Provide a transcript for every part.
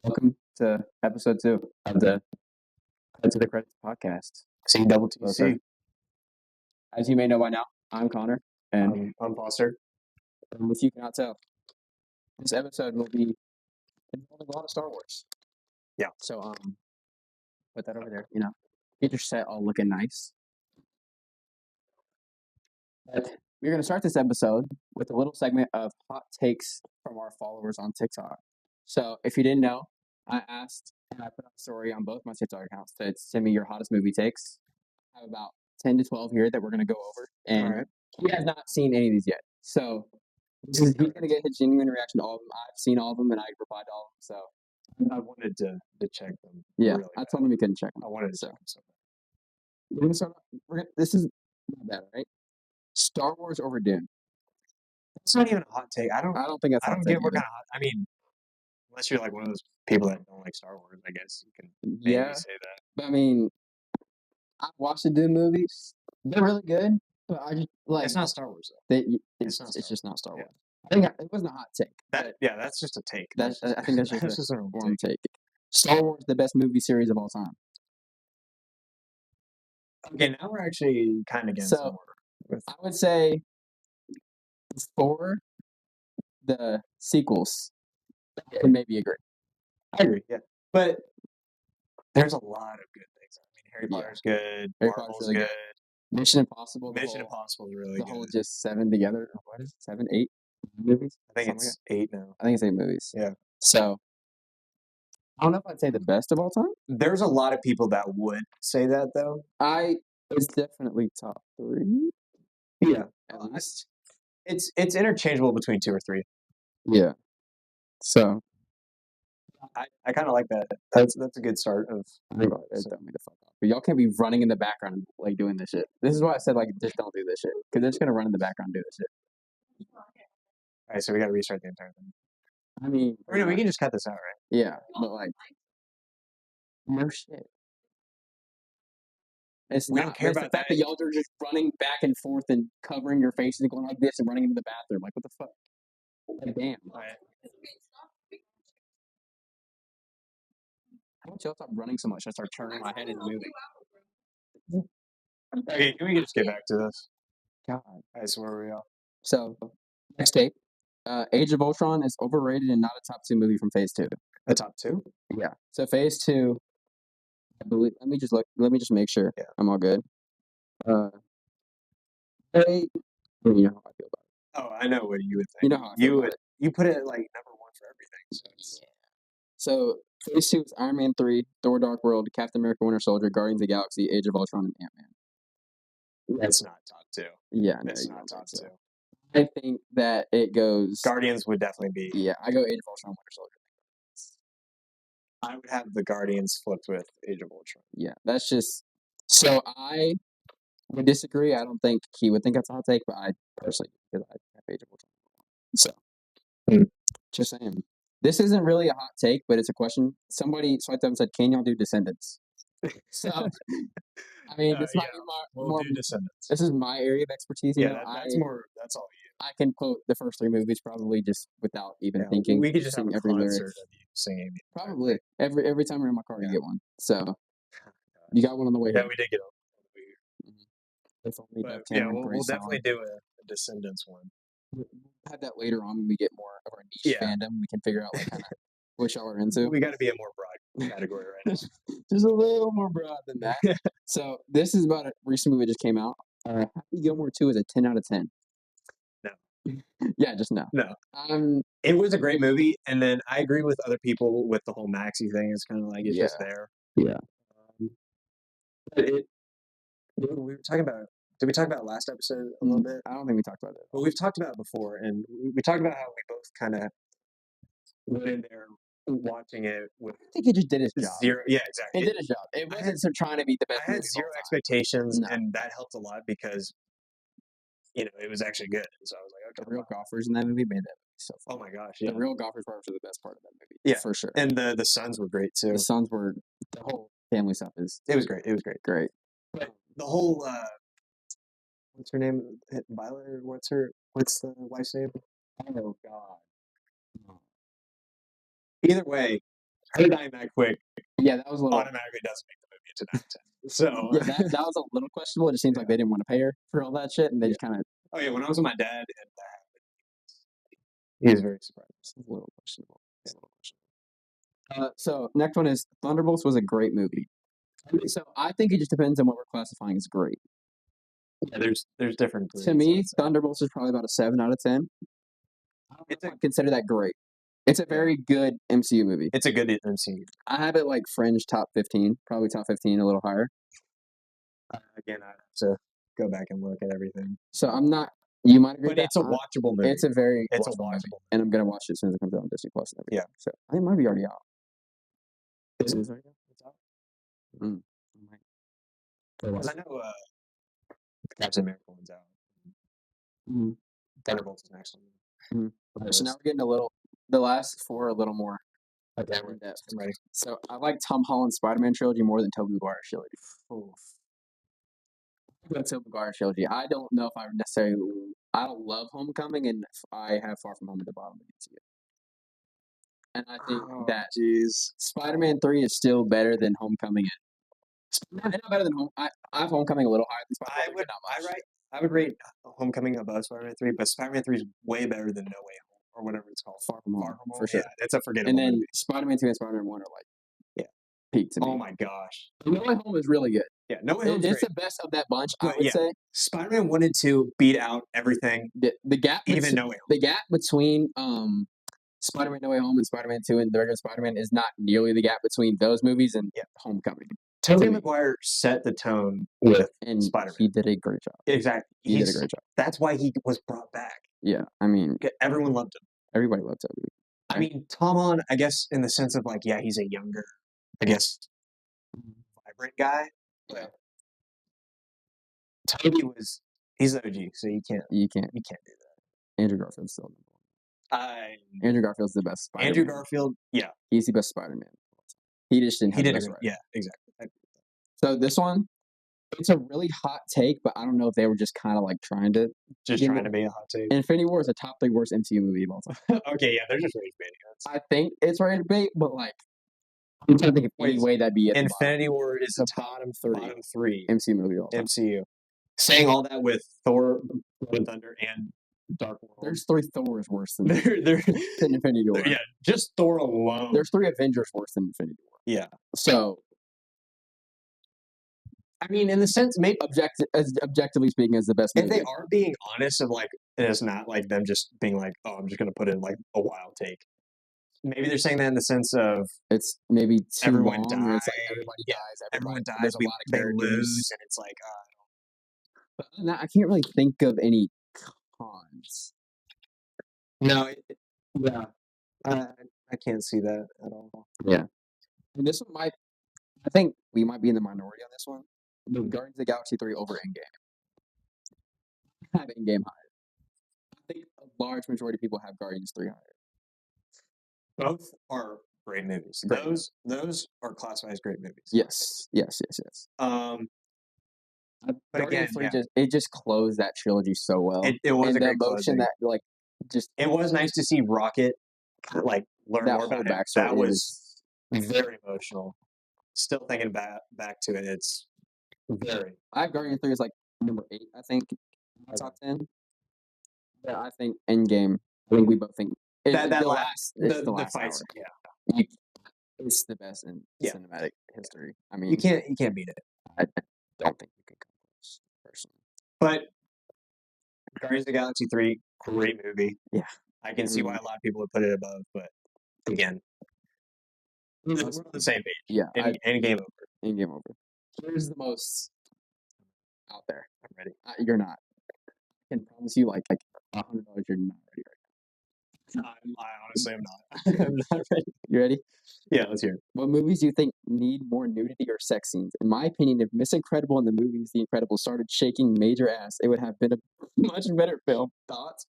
Welcome to episode 2 of the Cut to the Credits podcast. CTC. As you may know by now, I'm Connor, and I'm Foster. And if you cannot tell, this episode will be involving a lot of Star Wars. Yeah. So, put that over there. Get your set all looking nice. But we're going to start this episode with a little segment of hot takes from our followers on TikTok. So, if you didn't know, I asked and I put out a story on both my TikTok accounts to send me your hottest movie takes. I have about 10 to 12 here that we're going to go over. And he has not seen any of these yet. So, he's going to get his genuine reaction to all of them. I've seen all of them and I replied to all of them. So, I wanted to check them. yeah, really I bad. told him he couldn't check them. I wanted to check them so bad. We're going to start off. This is not bad, right? Star Wars over Dune. It's not even a hot take. I don't think that's I hot don't take get what either. kind of hot. I mean, unless you're like one of those people that don't like Star Wars, I guess you can maybe Yeah, say that. but I mean, I've watched the Dune movies. They're really good, but I just like It's not Star Wars though. it's not just Star not Star Yeah. Wars. I think it wasn't a hot take. That's just a take. I think that's just that's just a one take. Star Wars, the best movie series of all time. Okay, now we're actually kind of getting So, somewhere. I would say for the sequels, I can maybe agree. I agree, yeah. But there's a lot of good things. I mean, Harry Yeah. Potter's good. Harry Potter's Marvel's really good. Mission Impossible. Mission Impossible is really the good. whole just 7 together. What is it? 7, 8 movies? I think Something it's 8 now. I think it's 8 movies. Yeah. So, I don't know if I'd say the best of all time. There's a lot of people that would say that though. It's definitely top 3. Yeah. At least. It's interchangeable between 2 or 3. Yeah. So I kind of like that. That's a good start of. Tell me the fuck off. But y'all can't be running in the background like doing this shit. This is why I said like just don't do this shit because they're just gonna run in the background and do this shit. All right, so we got to restart the entire thing. I mean, we can just cut this out, right? Yeah, but like, no shit. We don't care about the fact that y'all are just running back and forth and covering your faces and going like this and running into the bathroom. Like, what the fuck? Like, damn. Right. How about y'all stop running so much? I start turning my head and moving. Okay, can we just get back to this? God. I swear we are. So, next tape. Age of Ultron is overrated and not a top 2 movie from Phase 2. A top 2? Yeah. So Phase 2, I believe. Let me just make sure. Yeah. I'm all good. You know how I feel about it. Oh, I know what you would think. You know how I feel about it. You put it like number 1 for everything. So Phase 2 is Iron Man 3, Thor: Dark World, Captain America: Winter Soldier, Guardians of the Galaxy, Age of Ultron, and Ant-Man. That's not top 2. Yeah, that's not top 2. I think that it goes. Guardians would definitely be. Yeah, I go Age of Ultron, Winter Soldier. I would have the Guardians flipped with Age of Ultron. Yeah, that's just. So I would disagree. I don't think he would think that's a hot take, but I personally because I have Age of Ultron. So, just saying. This isn't really a hot take, but it's a question. Somebody swiped up and said, "Can y'all do Descendants?" So, I mean, this might be more do Descendants. This is my area of expertise. Yeah, that's all you. I can quote the first 3 movies probably just without even thinking. We could just have a every concert lyric. of you singing. Probably every time we're in my car, you get one. So you got one on the way. Yeah, here. we did get one. We'll definitely do a Descendants one. We'll have that later on when we get more of our niche fandom. We can figure out like kind of what y'all are into. We got to be a more broad category right now. Just a little more broad than that. So this is about a recent movie that just came out. Happy Gilmore 2 is a 10 out of 10. No. Yeah, just no. No. It was a great movie, and then I agree with other people with the whole Maxie thing. It's kind of like it's just there. Yeah. But we were talking about. Did we talk about it last episode a little bit? I don't think we talked about it. Well, we've talked about it before, and we talked about how we both kind of went in there watching it with. I think he just did his job. Yeah, exactly. He did his job. It wasn't trying to be the best. I had zero expectations, and that helped a lot because it was actually good. And so I was like, okay. The real golfers in that movie made that movie so fun. Oh my gosh, yeah. The real golfers were the best part of that movie. Yeah, for sure. And the sons were great too. The sons were the whole family stuff is. It was great. It was great. Great. But the whole what's her name? Violet. What's the wife's name? Oh God. Either way, her dying that quick Yeah, that was a little. automatically doesn't make the movie into 9 10. So Yeah, that was a little questionable. It just seems like they didn't want to pay her for all that shit, and they just kind of. oh yeah, when I was with my dad and that happened, he was very surprised. It's a little questionable. It's a little questionable. So next one is Thunderbolts was a great movie. So I think it just depends on what we're classifying as great. Yeah, there's different To grades, I me, would say. Thunderbolts is probably about a 7 out of 10. It's a I consider that great. It's a very good MCU movie. it's a good MCU. I have it like fringe top 15, probably top 15, a little higher. Again, I have to go back and look at everything. So I'm not. You might agree, But with it's a that. watchable movie. It's a very It's a watchable movie, watchable and I'm gonna watch it as soon as it comes out on Disney Plus and everything. Yeah. So I think it might be already out. Is it already out? It's out. Mm. Because I know Captain America one's out. Mhm. Thunderbolts is next one. So now we're getting a little. The last four are a little more Okay, in depth. I'm ready. So I like Tom Holland's Spider-Man trilogy more than Tobey Maguire's trilogy. The Tobey Maguire trilogy. I don't know if I necessarily. I don't love Homecoming, and I have Far From Home at the bottom of the And I think that Spider-Man 3 is still better than Homecoming. Not better than Home. I have Homecoming a little higher than Spider-Man. I would rate Homecoming above Spider-Man 3, but Spider-Man 3 is way better than No Way Home or whatever it's called. Far From Home, Far From Home, for sure. Yeah, it's a forgettable And then movie. Spider-Man 2 and Spider-Man 1 are like peak to me. Oh my gosh. No Way Home is really good. Yeah, No Way Home is It's great. the best of that bunch, I But would yeah. say. Spider-Man 1 and 2 beat out everything, The gap even No Way Home. the gap between Spider-Man No Way Home and Spider-Man 2 and the regular Spider-Man is not nearly the gap between those movies and Homecoming. Tobey me. Maguire set the tone with And Spider-Man. he did a great job. Exactly. He did a great job. That's why he was brought back. Yeah, I mean, Everyone loved him. everybody loved Tobey. I mean, Tom Holland, I guess, in the sense of like, yeah, he's a younger, I guess, vibrant guy. Yeah. Tobey he's the OG, so you can't You can't. do that. Andrew Garfield's still number one. Andrew Garfield's the best Spider-Man. Andrew Garfield, yeah, He's the best Spider-Man. He just didn't have the best writer. Yeah, exactly. So this one, it's a really hot take, but I don't know if they were just kind of like trying to trying to be a hot take. Infinity War is a top 3 worst MCU movie of all time. Okay, yeah, they're just rage baiting us. I think it's ready to bait, but like I'm trying to think of any way that'd be at Infinity War is the bottom three MCU movie of all time. MCU. Saying all that with Thor, Love and Thunder, and Dark World. There's 3 Thors worse than than Infinity War. Yeah, just Thor alone. There's 3 Avengers worse than Infinity War. Yeah. So I mean, in the sense, maybe objectively speaking, is the best movie. If they are being honest of like, and it's not like them just being like, oh, I'm just going to put in like a wild take. Maybe they're saying that in the sense of it's maybe too everyone long. dies. It's like everybody dies. Everyone dies. There's a lot of characters, lose, and it's like, but I can't really think of any cons. No, I can't see that at all. Yeah, and this one might. I think we might be in the minority on this one. The Guardians of the Galaxy 3 over Endgame. I have Endgame higher. I think a large majority of people have Guardians 3 higher. Both are great movies. Those are classified as great movies. Yes. But again, it just closed that trilogy so well. It was and a the great emotion closing. that like just it was nice to see Rocket like learn more about him. That was very emotional. Still thinking back to it, it's very. I have Guardian 3 is like number 8, I think. Top 10. Yeah, I think Endgame. I think we both think the last fights. Hour. Yeah, it's the best in cinematic history. I mean, you can't beat it. I don't think you can come close, personally. But Guardians of the Galaxy 3, great movie. Yeah, I can see why a lot of people would put it above, but again, we're on the same page. Yeah, Endgame over. Endgame over. Here's the most out there. I'm ready. You're not. I can promise you, like $100, you're not ready right now. I honestly am not. I'm not ready. You ready? Yeah, let's hear it. What movies do you think need more nudity or sex scenes? In my opinion, if Miss Incredible and the movies The Incredibles started shaking major ass, it would have been a much better film. Thoughts?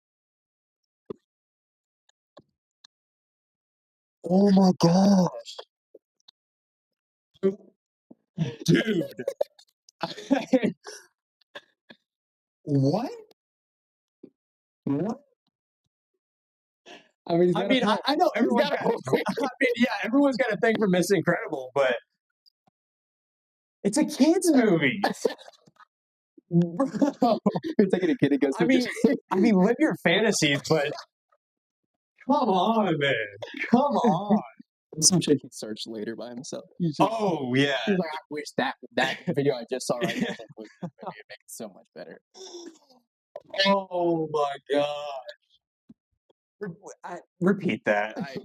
Oh my gosh. Dude. What? I mean, I know everyone's got. I mean, yeah, everyone's got a thing for Miss Incredible, but it's a kids movie. Bro, you're taking a kid and goes. I mean, live your fantasies, but come on, man, come on. Some shit he searched later by himself. Oh yeah. He's like, I wish that video I just saw right there would make it so much better. Oh my god. Repeat that. I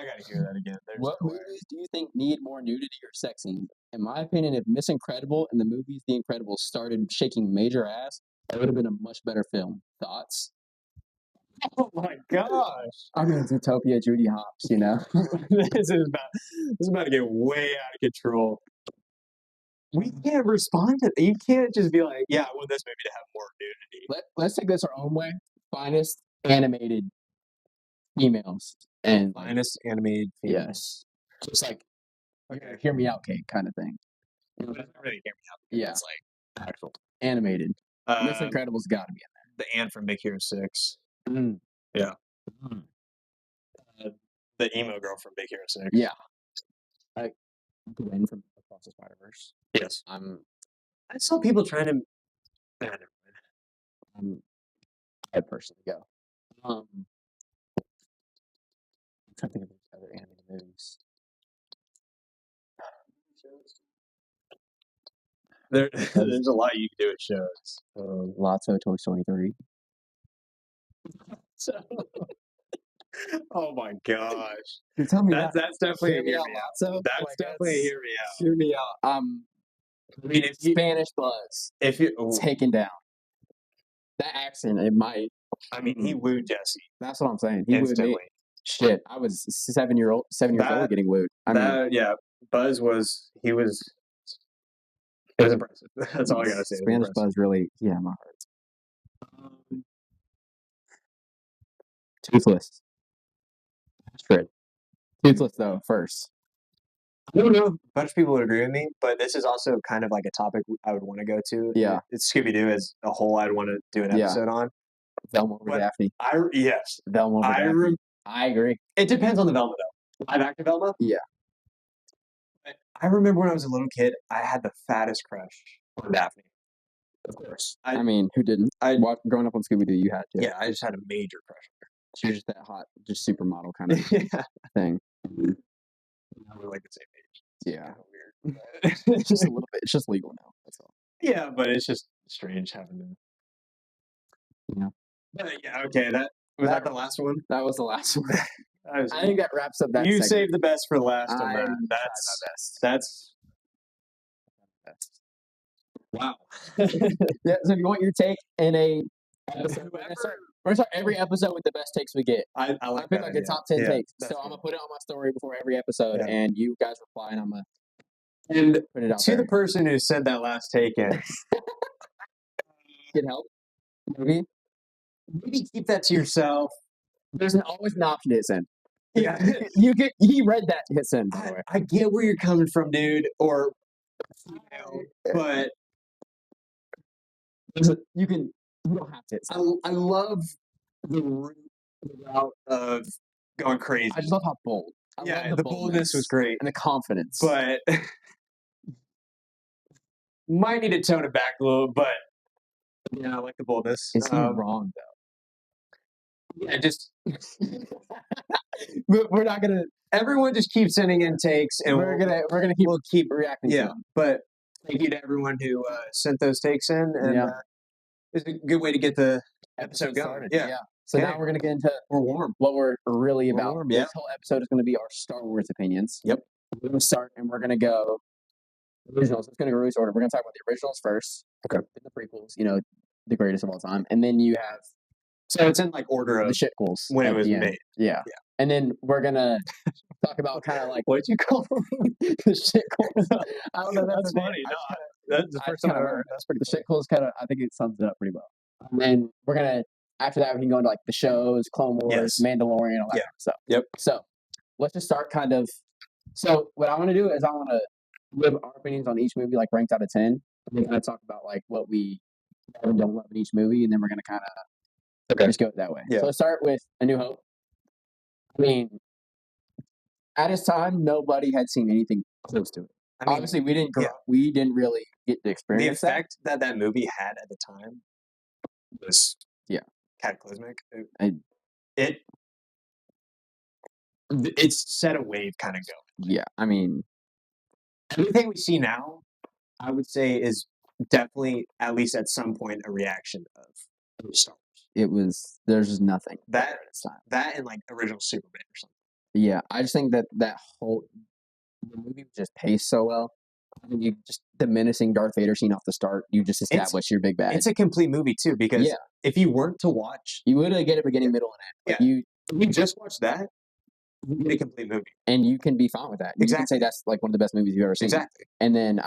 gotta hear that again. There's What no way. movies do you think need more nudity or sex scenes? In my opinion, if Miss Incredible and the movies The Incredibles started shaking major ass, it would have been a much better film. Thoughts? Oh my gosh. I mean, Zootopia, Judy Hopps, you know? this is about to get way out of control. We can't respond to you can't just be like, yeah, I want this movie to have more nudity. Let's take this our own way. Finest animated females and finest animated females. Yes. Just like hear me out, Kate, kind of thing. It doesn't really hear me out. Yeah. It's like actual animated. Miss Incredible's got to be in there. The Anne from Big Hero 6. Mm. Yeah. The emo girl from Big Hero 6. Yeah. Gwen from Across the Spider-Verse. Yes. I saw people trying to. I'd personally go. I'm trying to think of other animated movies. There's a lot you can do at shows. Lotso, Toy Story 3. Oh my gosh! You're telling me that's definitely a hear me out. So that's definitely a hear me out. Hear me out. I mean, if Spanish Buzz, if you taken down, that accent, it might. I mean, he wooed Jesse. That's what I'm saying. He instantly. wooed me. Shit, I was 7 years old getting wooed. I mean, yeah, Buzz was. It was impressive. That's all I gotta say. Spanish Buzz really, yeah, my heart. Toothless. Astrid. Toothless though, first. I don't know. A bunch of people would agree with me, but this is also kind of like a topic I would want to go to. Yeah. It's Scooby-Doo as a whole. I'd want to do an episode on. Velma over Daphne. Yes. Velma over Daphne. I agree. It depends on the Velma though. Live action Velma? Yeah. I remember when I was a little kid, I had the fattest crush on Daphne. Of course. I mean, who didn't? Growing up on Scooby-Doo, you had to. Yeah, I just had a major crush on her. She was just that hot, just supermodel kind of thing. We're like the same age. Yeah. Kind of weird. It's just a little bit. It's just legal now. That's all. Yeah, but it's just strange having to. Yeah. Yeah. Okay. Was that the last one? That was the last one. I think that wraps up that. You segment. saved the best for last. That's my best. That's. Wow. Yeah. So if you want your take in a episode, we're gonna start every episode with the best takes we get. I pick like the top 10 takes. So I'm gonna put it on my story before every episode, and you guys reply, and I'm gonna put it out to the person who said that last take in. Get help. Maybe keep that to yourself. There's always an option to hit send. Yeah, he read that to hit send. By the way, I get where you're coming from, dude. Or, but you don't have to hit send. I love the route of going crazy. I just love how bold. The boldness was great and the confidence, but might need to tone it back a little. But yeah, I like the boldness. Is he wrong though? Yeah, just we're not gonna. Everyone just keeps sending in takes, and we'll keep reacting. Yeah, to them. But thank you to everyone who sent those takes in, and it's a good way to get the episode going. Yeah. So now we're gonna get into what we're really about. Warm, this whole episode is gonna be our Star Wars opinions. Yep. We're gonna start, and we're gonna go originals. It's gonna go reverse order. We're gonna talk about the originals first. Okay. The prequels, the greatest of all time, and then you have. So it's in like order of the shitquels when it was made. Yeah. And then we're gonna talk about kind of like what'd you call them? The shitquels. I don't know. That's funny. That's the first time I heard. That's pretty. The shitquels kind of. I think it sums it up pretty well. And then we're gonna. After that, we can go into like the shows, Clone Wars, Mandalorian, all that kind of stuff. Yep. So let's just start kind of. So what I want to do is I want to give our opinions on each movie, like ranked out of 10. And then kind of talk about like what we love and don't love in each movie, and then we're gonna kind of just go that way. Yeah. So let's start with A New Hope. I mean, at its time, nobody had seen anything close to it. I mean, Obviously, we didn't grow up. We didn't really get to the experience that. effect that movie had at the time was cataclysmic. And It's set a wave kind of going. yeah, I mean, Everything we see now, I would say, is definitely, at least at some point, a reaction of Star Wars. there's just nothing That better at its time. that and like original Superman or something. Yeah, I just think that the movie just paced so well. I think you just the menacing Darth Vader scene off the start, you just established your big bad. It's a complete movie too, because if you weren't to watch, you would get a beginning, middle, and end. If you just watch that, you get a complete movie, and you can be fine with that. You can say that's like one of the best movies you've ever seen. Exactly. And then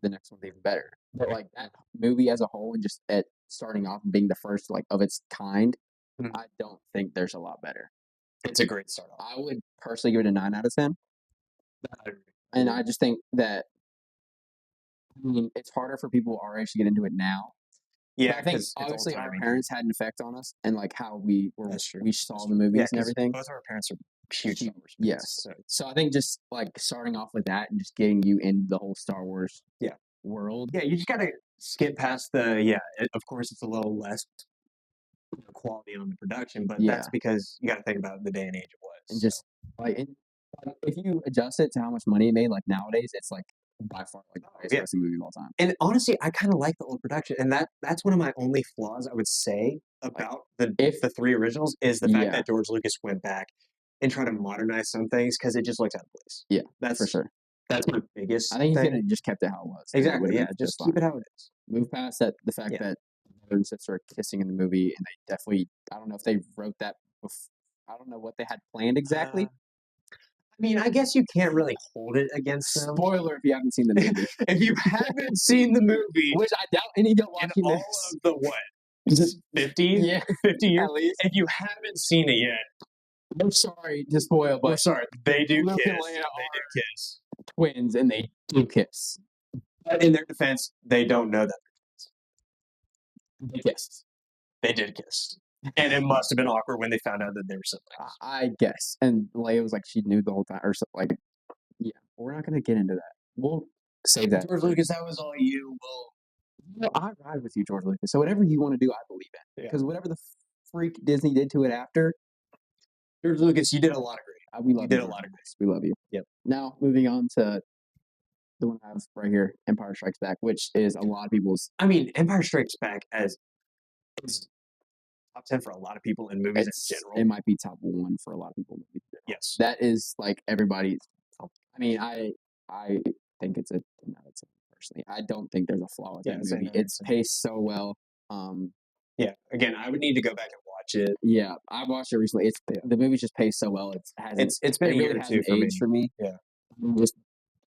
the next one's even better. But like that movie as a whole, and just at starting off and being the first like of its kind, I don't think there's a lot better. It's a great start off. I would personally give it a 9 out of 10. And I just think that, I mean, it's harder for people our age to get into it now. Yeah, I think obviously our parents had an effect on us, and like how we saw the movies and everything. Both of our parents are huge. Yes. So I think just like starting off with that and just getting you into the whole Star Wars world. Yeah, you just gotta skip past the of course, it's a little less quality on the production, but that's because you got to think about the day and age it was. And just like if you adjust it to how much money it made, like nowadays, it's like by far like the highest grossing movie of all time. And honestly, I kind of like the old production, and that's one of my only flaws I would say about the three originals is the fact that George Lucas went back and tried to modernize some things because it just looks out of place. Yeah, that's for sure. That's my biggest. I think he could have just kept it how it was. Exactly. Yeah, just keep it how it is. Move past that. The fact that brother and sister are kissing in the movie, and they definitely. I don't know if they wrote that. I don't know what they had planned exactly. I mean, I guess you can't really hold it against them. Spoiler if you haven't seen the movie. If you haven't seen the movie, which I doubt any don't watch in all of the what? Is it 50? Yeah, 50 years. At least. If you haven't seen it yet, I'm sorry to spoil, but we're sorry. They do Luke kiss. and Leia They do kiss. Twins, and they do kiss. But in their defense, they don't know that they kissed. They did kiss. And it must have been awkward when they found out that they were siblings. I guess. And Leia was like, she knew the whole time. Or like, we're not going to get into that. We'll save that. George Lucas, that was all you. Well, I ride with you, George Lucas. So whatever you want to do, I believe in. Because whatever the freak Disney did to it after. George Lucas, you did a lot of great. We love you. You did a lot of great. We love you. Yep. Now, moving on to the one I have right here, Empire Strikes Back, which is a lot of people's. I mean, Empire Strikes Back is top 10 for a lot of people in movies in general. It might be top 1 for a lot of people in movies. Yes. That is like everybody's. I mean, I think it's a 10 out of 10 personally. I don't think there's a flaw with that movie. It's paced so well. Yeah. Again, I would need to go back and watch it. Yeah, I watched it recently. The movie's just paced so well. It's been a year or two for me. Yeah. Just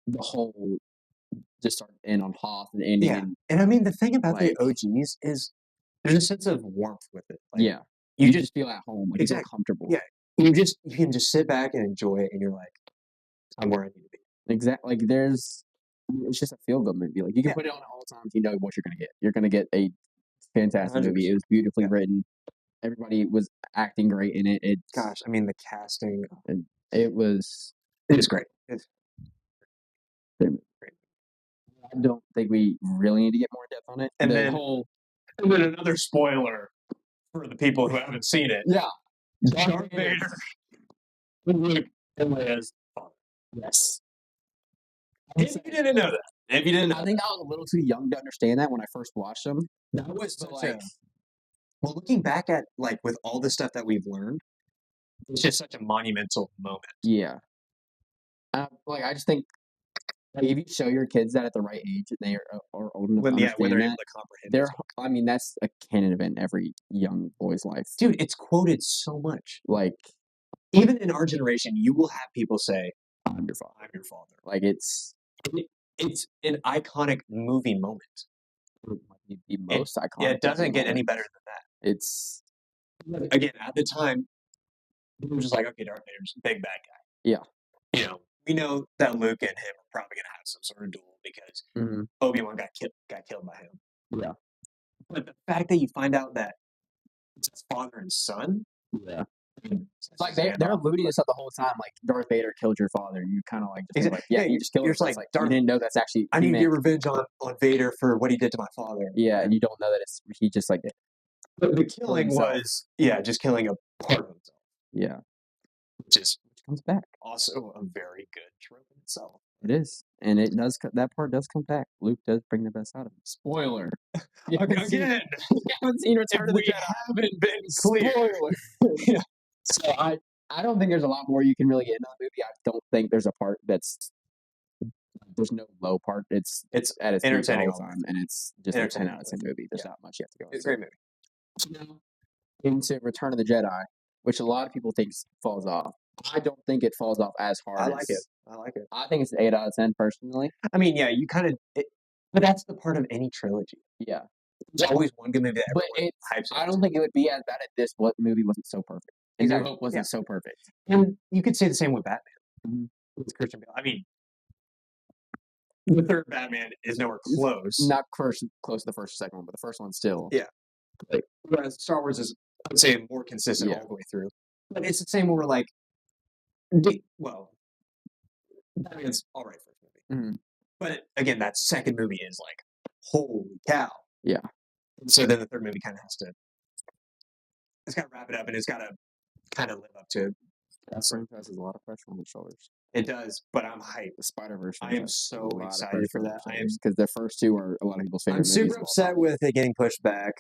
the whole just starting in on Hoth and ending. Yeah. And I mean, the thing about the OGs is there's a sense of warmth with it. Like, you just feel at home. Like you feel comfortable. Yeah. You can just sit back and enjoy it, and you're like, I'm where I need to be. Exactly. Like it's just a feel good movie. Like you can put it on at all times. You know what you're gonna get. You're gonna get a fantastic 100%. movie. It was beautifully written. Everybody was acting great in it. Gosh, I mean the casting. It was great. It's great. I don't think we really need to get more depth on it. And then another spoiler for the people who haven't seen it. Yeah. Darth Vader. Luke and Leia's father. Yes. If you didn't know that. If you didn't know I think I was a little too young to understand that when I first watched them. That was well, looking back at like with all the stuff that we've learned, it's just such a monumental moment. Yeah. I just think if you show your kids that at the right age, they are old enough to understand when they're able to comprehend. I mean, that's a canon event in every young boy's life. Dude, it's quoted so much. Like, even in our generation, you will have people say, "I'm your father." I'm your father. Like it's an iconic movie moment. It might be the most iconic. Yeah, it doesn't get any better than that. It's again at the time, it was just like, okay, Darth Vader's a big bad guy. Yeah. You know, we know that Luke and him are probably gonna have some sort of duel because Obi-Wan got killed by him. Yeah. But the fact that you find out that it's his father and son, Like they're alluding to stuff the whole time, like Darth Vader killed your father. You kind of like just think like, yeah, he just killed him. You're like, you didn't know that's actually. I need to get revenge on Vader for what he did to my father. Yeah, and you don't know that he just like. But the killing was just killing a part of himself. Yeah, which comes back. Also, a very good trope in itself. It is, and it does. That part does come back. Luke does bring the best out of him. Spoiler. Again, you haven't seen Return of the Jedi. Haven't been clear. Yeah. So I don't think there's a lot more you can really get into the movie. I don't think there's a part there's no low part. It's at its entertaining all the time, and it's just a 10 out of 10 movie. There's not much you have to go into. It's a great movie. Now, into Return of the Jedi, which a lot of people think falls off. I don't think it falls off as hard. I like it. I think it's an 8 out of 10 personally. I mean, yeah, you kind of, but that's the part of any trilogy. Yeah, there's always one good movie that everyone hypes. I don't think it would be as bad as this. What movie wasn't so perfect? And New Hope wasn't so perfect. And you could say the same with Batman. With Christian Bale. I mean, the third Batman is nowhere close. Not close to the first or second one, but the first one still. Yeah. Whereas Star Wars is, I would say, more consistent all the way through. But it's the same where, like, Batman's all right for a movie. But again, that second movie is like, holy cow. Yeah. So then the third movie kind of has to, it's got to wrap it up, and it's got to kind of live up to it. That franchise has a lot of pressure on its shoulders. It does, but I'm hyped. The Spider-Verse. I am so excited for that. I am, because the first two are a lot of people's favorite. I'm super upset with it getting pushed back.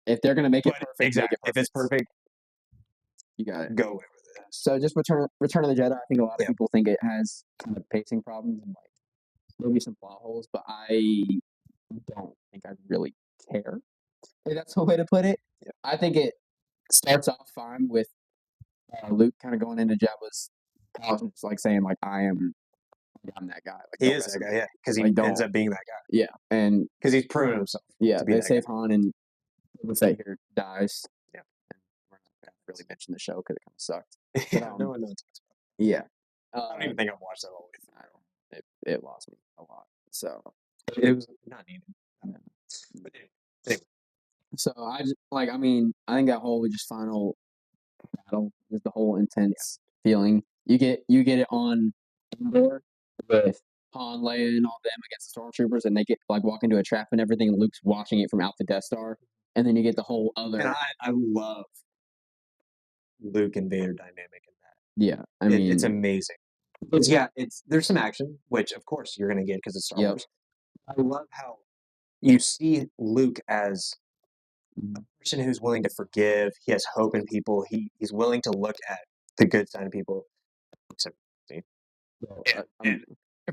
If they're going to make it perfect, exactly. If it's perfect, you got it. Go away with it. So just Return of the Jedi. I think a lot of people think it has kind of pacing problems and like maybe some plot holes, but I don't think I really care. If that's the way to put it. Yeah. I think it starts off fine with Luke kind of going into Jabba's house, just like saying like I'm that guy. Like, he is that guy, yeah, because he ends up being that guy. Yeah, and because he's proven himself. Yeah, they save Han, and what's that here dies. Yeah, and we're not gonna really mention the show because it kind of sucked. But, no one knows. Yeah, I don't even think I've watched that all the way through. It lost me a lot, so it was not needed. But anyway. So I think that whole just final battle is the whole intense feeling. You get it on Endor with Han, Leia, and all them against the stormtroopers, and they get like walk into a trap and everything. And Luke's watching it from out the Death Star, and then you get the whole other. And I love Luke and Vader dynamic in that. Yeah, I mean it's amazing. There's some action, which of course you're gonna get because it's Star Wars. I love how you see Luke as a person who's willing to forgive. He has hope in people. He's willing to look at the good side of people. Except, if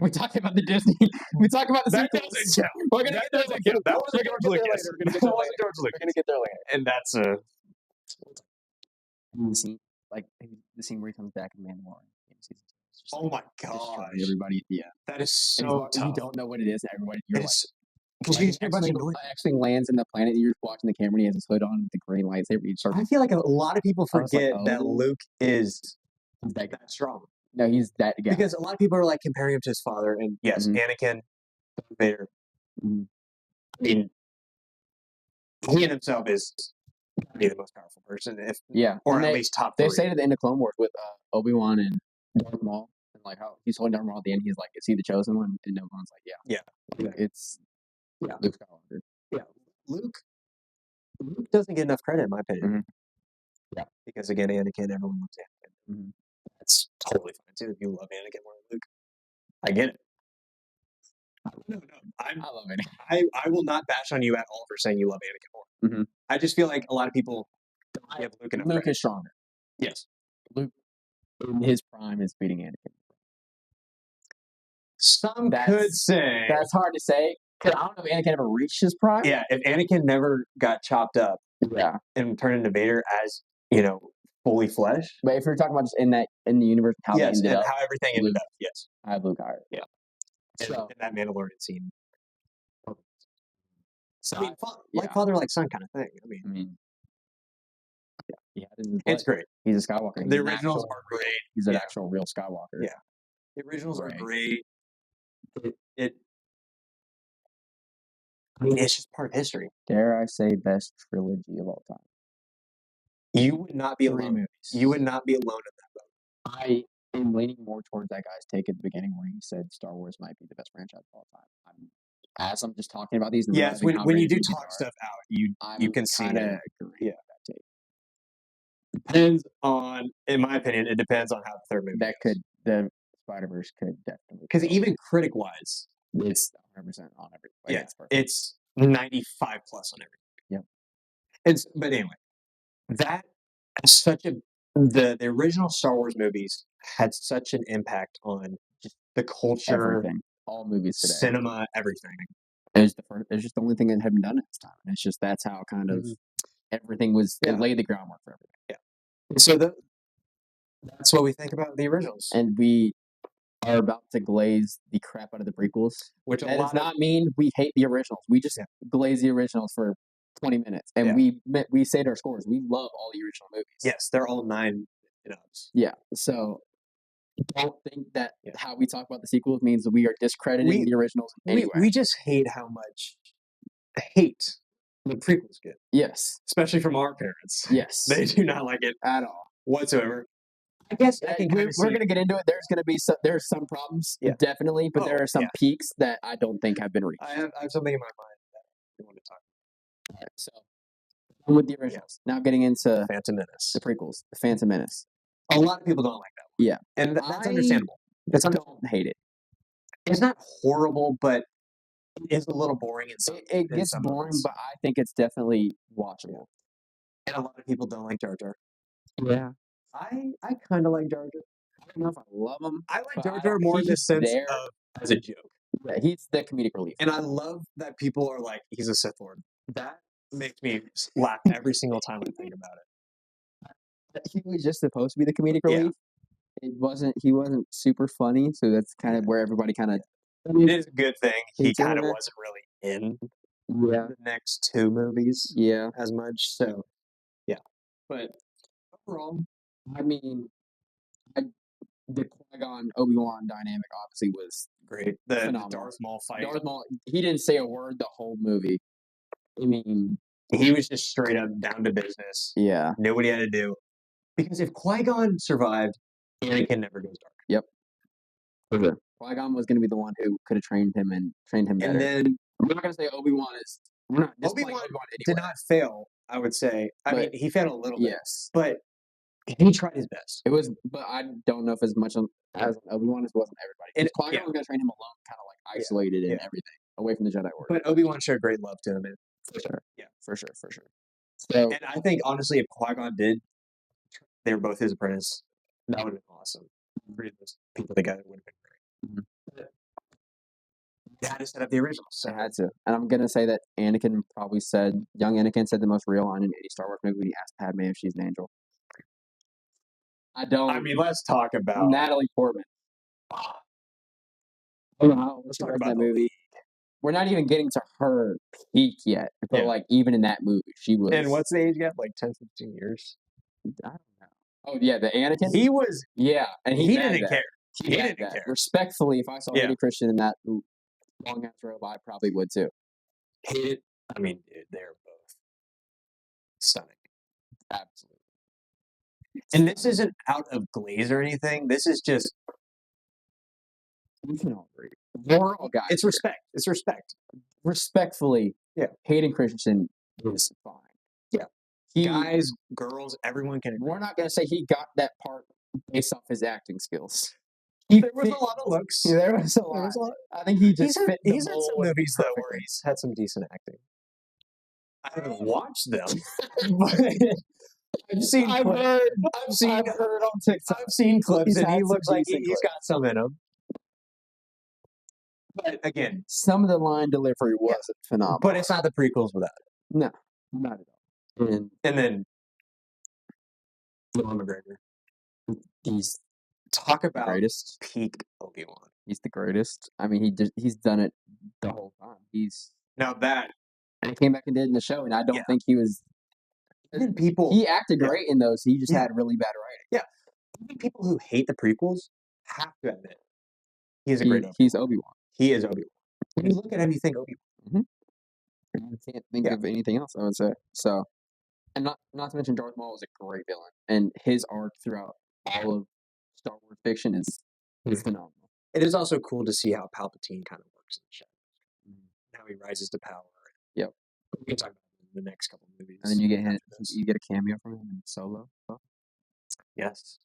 we talk about the Disney, we talk about the sequels. We're gonna get there later. That was George Lucas. We're gonna get there later. And that's the scene, like the scene where he comes back in Mandalorian. Oh my god! Everybody, that is so tough. You don't know what it is. Everybody, you're like. Because X-Wing lands in the planet, and you're watching the camera, and he has his hood on with the green lightsaber. I feel like a lot of people forget that Luke is that strong. No, he's that guy. Because a lot of people are like comparing him to his father, and yes, Anakin, Vader. I mean, he in himself is the most powerful person, or at least top 3. They say at the end of Clone Wars with Obi-Wan and Darth Maul, and like how he's holding Darth Maul at the end, he's like, "Is he the chosen one?" And Obi-Wan's like, "Yeah, it's." Yeah, Luke Skywalker. Yeah, Luke doesn't get enough credit, in my opinion. Yeah, because again, Anakin, everyone loves Anakin. That's totally fine too. If you love Anakin more than Luke, I get it. No, I love Anakin. I will not bash on you at all for saying you love Anakin more. I just feel like a lot of people give Luke enough credit. Luke is stronger. Yes, Luke in his prime is beating Anakin. Some could say that's hard to say. I don't know if Anakin ever reached his prime. Yeah, if Anakin never got chopped up, and turned into Vader as fully flesh. But if you're talking about just in the universe, how how everything ended up. Yes, I have Luke higher. Yeah, so in that Mandalorian scene. So I mean, like father, like son kind of thing. I mean, it's great. He's a Skywalker. The originals are great. He's an actual real Skywalker. Yeah, the originals are great. I mean, it's just part of history. Dare I say, best trilogy of all time? You would not be alone. You would not be alone in that boat. I am leaning more towards that guy's take at the beginning where he said Star Wars might be the best franchise of all time. As I'm just talking about these and Yes, realizing how when you great do these talk are, stuff out, you I'm can see kind of it. agreeing Yeah. with that take. Depends on, in my opinion, it depends on how the third movie That goes. could the Spider-Verse could definitely Because go. even critic wise, It's 100% on every. Like, yeah, it's perfect. it's 95 plus on everything. Yep. But anyway, that is such a the original Star Wars movies had such an impact on just the culture, Everything, all movies today. cinema, everything. It was the first. It was just the only thing that had been done at this time. And it's just that's how kind of everything was. Yeah. It laid the groundwork for everything. Yeah. So that's what we think about the originals. And we are about to glaze the crap out of the prequels. Which that does not mean we hate the originals. We just glaze the originals for 20 minutes, and we say to our scores, we love all the original movies. Yes, they're all 9 and ups. Yeah. So don't think that how we talk about the sequels means that we are discrediting the originals anyway. We just hate how much hate the prequels get. Yes. Especially from our parents. Yes. They do not like it at all whatsoever. I guess I can we're going to get into it. There's going to be there's some problems, definitely, but there are some peaks that I don't think have been reached. I have something in my mind that I want to talk about. All right, so with the originals. Now getting into Phantom Menace. The prequels, The Phantom Menace. A lot of people don't like that one. Yeah. And that's understandable. I don't hate it. It's not horrible, but it is a little boring in some It gets boring, moments. but I think it's definitely watchable. And a lot of people don't like Jar Jar. Yeah. I kind of like Jar Jar. I don't know if I love him. I like Jar Jar more in the sense of as a joke. Yeah, he's the comedic relief. And I love that people are like, he's a Sith Lord. That makes me laugh every single time I think about it. He was just supposed to be the comedic relief. He wasn't super funny, so that's kind of where everybody kind of. It is a good thing. He kind of wasn't really in the next 2 movies as much. So, yeah. But overall, I mean, the Qui-Gon Obi-Wan dynamic obviously was great. The Darth Maul fight. Darth Maul, he didn't say a word the whole movie. I mean, he was just straight up down to business. Yeah. Knew what he had to do. Because if Qui-Gon survived, Anakin never goes dark. Yep. For sure. Qui-Gon was going to be the one who could have trained him better. And then we're not going to say Obi-Wan is. We're not Obi-Wan did not fail, I would say. I mean, he failed a little bit. Yes. But he tried his best. It was, but I don't know if as much as Obi-Wan as wasn't everybody. And Qui-Gon was going to train him alone, kind of like isolated and everything, away from the Jedi Order. But Obi-Wan showed great love to him. For sure. Yeah. For sure. So, and I think, honestly, if Qui-Gon did, they were both his apprentice, that would have been awesome. Three of those people together would have been great. They had to set up the original. So. They had to. And I'm going to say that Anakin probably said, young Anakin said the most real line in any Star Wars movie when he asked Padme if she's an angel. I mean, let's talk about Natalie Portman. Let's talk about that movie. We're not even getting to her peak yet. But like even in that movie, she was. And what's the age gap? Like 10, 15 years? I don't know. Oh yeah, the Anakin? He was and he didn't care. He didn't care. Respectfully, if I saw Hayden Christian in that long ass robe, I probably would too. I mean, they're both stunning. Absolutely. And this isn't out of glaze or anything. This is just we can all agree. We're all guys. It's respect. It's respect. Respectfully, Hayden Christensen is fine. Yeah. Guys, girls, everyone can agree. We're not gonna say he got that part based off his acting skills. There was a lot of looks. There was a lot. I think he just fit the He's had some movies though where he's had some decent acting. I haven't watched them, but I've heard on TikTok. I've seen clips, and he looks like he's got some in him. But again, some of the line delivery wasn't phenomenal. But it's not the prequels without it. No, not at all. And then Ewan McGregor. He's talk about greatest peak Obi-Wan. He's the greatest. I mean, he's done it the whole time. And he came back and did it in the show, and I don't think he was. Even people he acted great in those. He just had really bad writing. Yeah, even people who hate the prequels have to admit he's a great. He's Obi-Wan. He is Obi-Wan. When you look at him, you think Obi-Wan. I can't think of anything else. I would say so. And not to mention Darth Maul is a great villain, and his arc throughout all of Star Wars fiction is phenomenal. It is also cool to see how Palpatine kind of works in the shadows, how he rises to power. Yep. We can talk about it in the next couple of movies. And then you get a cameo from him in Solo. Yes,